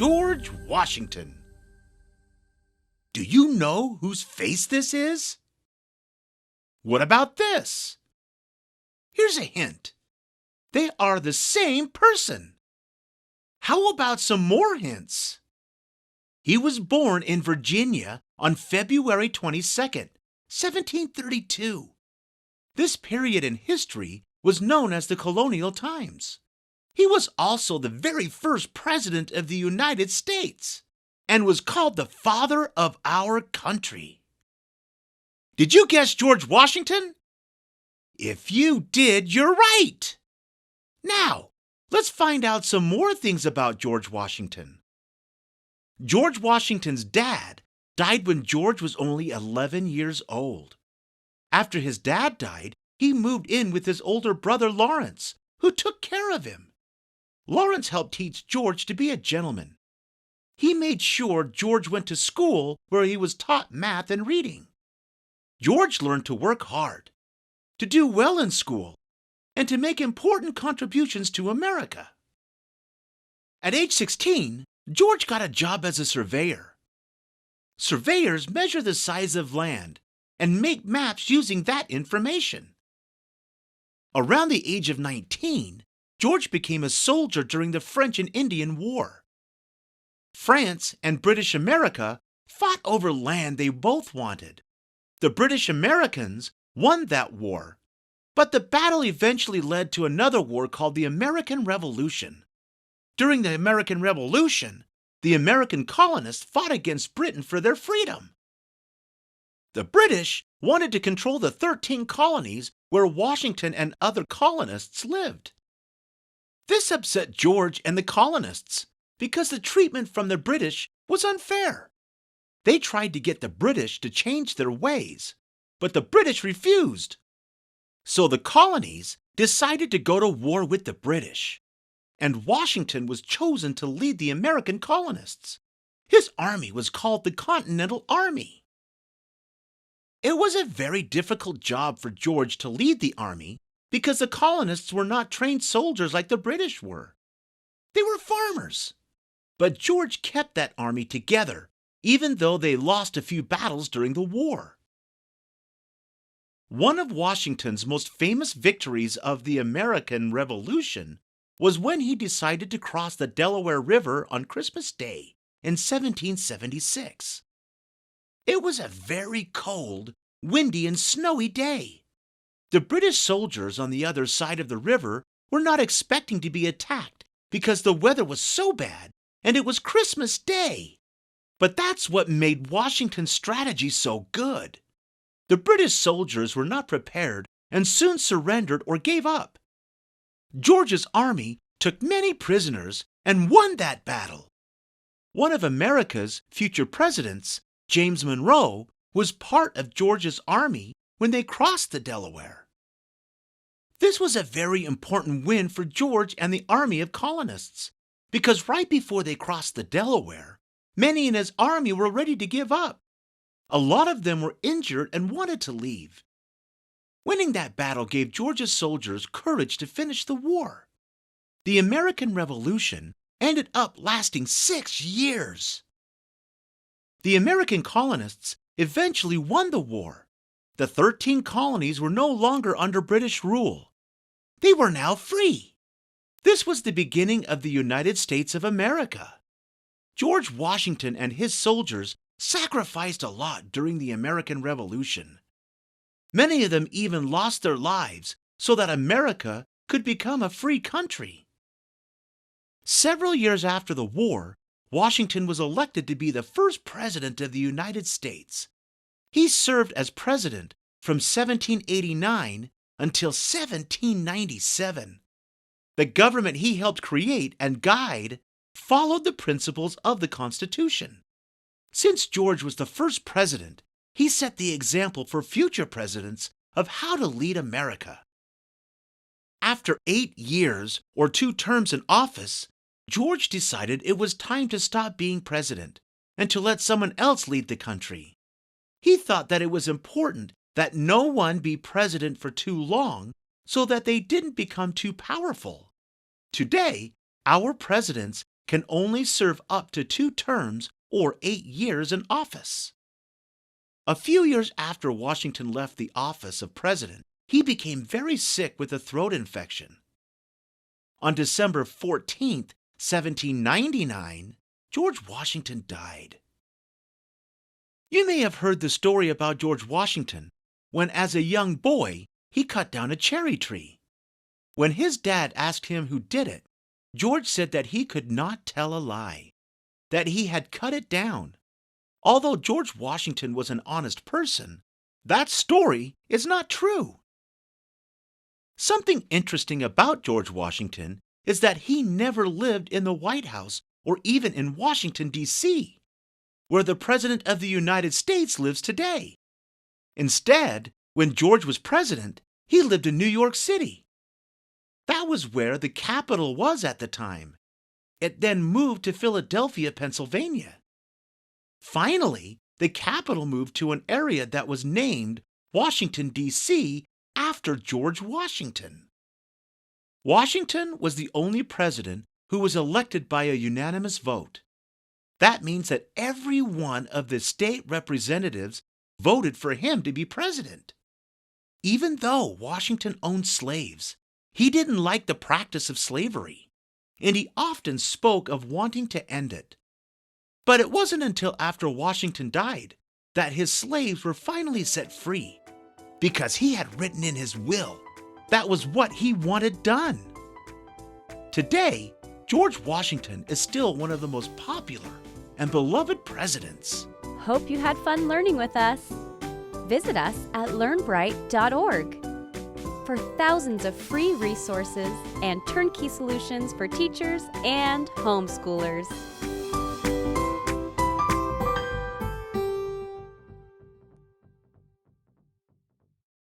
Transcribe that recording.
George Washington. Do you know whose face this is? What about this? Here's a hint. They are the same person. How about some more hints? He was born in Virginia on February 22nd, 1732. This period in history was known as the colonial times. He was also the very first president of the United States and was called the father of our country. Did you guess George Washington? If you did, you're right. Now, let's find out some more things about George Washington. George Washington's dad died when George was only 11 years old. After his dad died, he moved in with his older brother Lawrence, who took care of him. Lawrence helped teach George to be a gentleman. He made sure George went to school where he was taught math and reading. George learned to work hard, to do well in school, and to make important contributions to America. At age 16, George got a job as a surveyor. Surveyors measure the size of land and make maps using that information. Around the age of 19, George became a soldier during the French and Indian War. France and British America fought over land they both wanted. The British Americans won that war, but the battle eventually led to another war called the American Revolution. During the American Revolution, the American colonists fought against Britain for their freedom. The British wanted to control the 13 colonies where Washington and other colonists lived. This upset George and the colonists because the treatment from the British was unfair. They tried to get the British to change their ways, but the British refused. So the colonies decided to go to war with the British, and Washington was chosen to lead the American colonists. His army was called the Continental Army. It was a very difficult job for George to lead the army because the colonists were not trained soldiers like the British were. They were farmers. But George kept that army together, even though they lost a few battles during the war. One of Washington's most famous victories of the American Revolution was when he decided to cross the Delaware River on Christmas Day in 1776. It was a very cold, windy, and snowy day. The British soldiers on the other side of the river were not expecting to be attacked because the weather was so bad and it was Christmas Day. But that's what made Washington's strategy so good. The British soldiers were not prepared and soon surrendered or gave up. George's army took many prisoners and won that battle. One of America's future presidents, James Monroe, was part of George's army when they crossed the Delaware. This was a very important win for George and the army of colonists, because right before they crossed the Delaware, many in his army were ready to give up. A lot of them were injured and wanted to leave. Winning that battle gave George's soldiers courage to finish the war. The American Revolution ended up lasting 6 years. The American colonists eventually won the war. The 13 colonies were no longer under British rule. They were now free. This was the beginning of the United States of America. George Washington and his soldiers sacrificed a lot during the American Revolution. Many of them even lost their lives so that America could become a free country. Several years after the war, Washington was elected to be the first president of the United States. He served as president from 1789 until 1797. The government he helped create and guide followed the principles of the Constitution. Since George was the first president, he set the example for future presidents of how to lead America. After 8 years or 2 terms in office, George decided it was time to stop being president and to let someone else lead the country. He thought that it was important that no one be president for too long so that they didn't become too powerful. Today, our presidents can only serve up to 2 terms or 8 years in office. A few years after Washington left the office of president, he became very sick with a throat infection. On December 14, 1799, George Washington died. You may have heard the story about George Washington when, as a young boy, he cut down a cherry tree. When his dad asked him who did it, George said that he could not tell a lie, that he had cut it down. Although George Washington was an honest person, that story is not true. Something interesting about George Washington is that he never lived in the White House or even in Washington, D.C., where the President of the United States lives today. Instead, when George was president, he lived in New York City. That was where the capital was at the time. It then moved to Philadelphia, Pennsylvania. Finally, the capital moved to an area that was named Washington, D.C., after George Washington. Washington was the only president who was elected by a unanimous vote. That means that every one of the state representatives voted for him to be president. Even though Washington owned slaves, he didn't like the practice of slavery, and he often spoke of wanting to end it. But it wasn't until after Washington died that his slaves were finally set free, because he had written in his will that was what he wanted done. Today, George Washington is still one of the most popular and beloved presidents. Hope you had fun learning with us. Visit us at learnbright.org for thousands of free resources and turnkey solutions for teachers and homeschoolers.